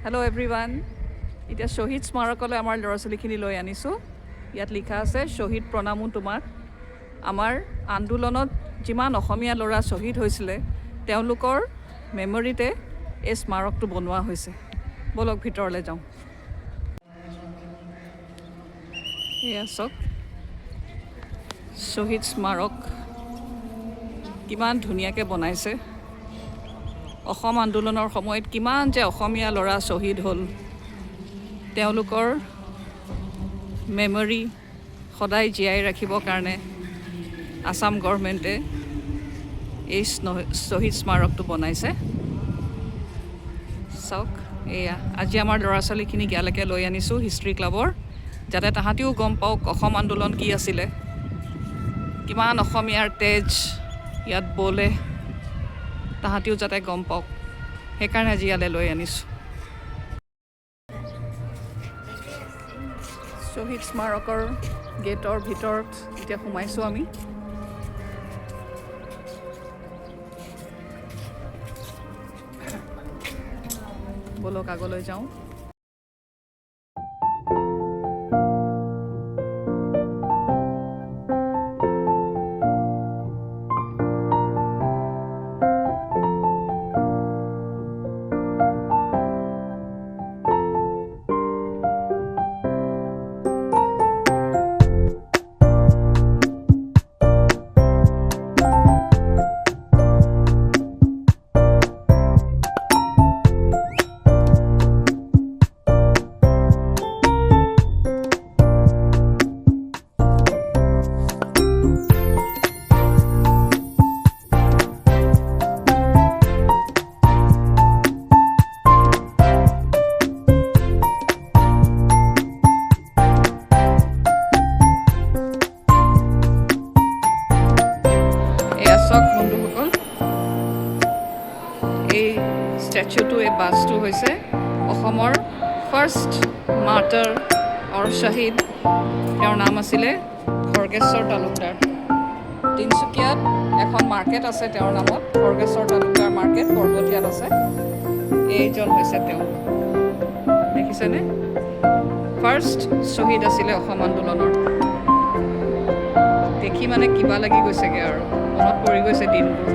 Hello' everyone. এতিয়া শ্বহীদ স্মাৰকলৈ আমাৰ ল'ৰা ছোৱালীখিনি লৈ আনিছোঁ। ইয়াত লিখা আছে শ্বহীদ প্ৰণামো তোমাক। আমাৰ আন্দোলনত যিমান অসমীয়া ল'ৰা শ্বহীদ হৈছিলে তেওঁলোকৰ মেমৰিতে এই স্মাৰকটো বনোৱা হৈছে। ব'লক ভিতৰলৈ যাওঁ। এয়া চাওক শ্বহীদ স্মাৰক কিমান ধুনীয়াকৈ বনাইছে। অসম আন্দোলনৰ সময়ত কিমান যে অসমীয়া ল'ৰা শ্বহীদ হ'ল, তেওঁলোকৰ মেমৰি সদায় জীয়াই ৰাখিবৰ কাৰণে আসাম গভৰ্ণমেণ্টে এই শ্বহীদ স্মাৰকটো বনাইছে। চাওক এয়া আজি আমাৰ ল'ৰা ছোৱালীখিনিক ইয়ালৈকে লৈ আনিছোঁ হিষ্ট্ৰী ক্লাবৰ, যাতে তাহাঁতিও গম পাওক অসম আন্দোলন কি আছিলে, কিমান অসমীয়াৰ তেজ ইয়াত বলে, তাহাঁতিও যাতে গম পাওক, সেইকাৰণে আজি ইয়ালৈ লৈ আনিছোঁ। শ্বহীদ স্মাৰকৰ গেটৰ ভিতৰত এতিয়া সোমাইছোঁ আমি। ব'লক আগলৈ যাওঁ। বন্ধুসকল, এই ষ্টেচুটো, এই বাছটো হৈছে অসমৰ ফাৰ্ষ্ট মাৰ্টাৰ অৰ শ্বহীদ। তেওঁৰ নাম আছিলে খৰ্গেশ্বৰ তালুকদাৰ। তিনিচুকীয়াত এখন মাৰ্কেট আছে তেওঁৰ নামত, খৰ্গেশ্বৰ তালুকদাৰ মাৰ্কেট, পৰ্বতীয়াত আছে। এইজন হৈছে তেওঁ, দেখিছেনে? ফাৰ্ষ্ট শ্বহীদ আছিলে অসম আন্দোলনৰ। দেখি মানে কিবা লাগি গৈছেগৈ আৰু মনত পৰি গৈছে দিনবোৰ।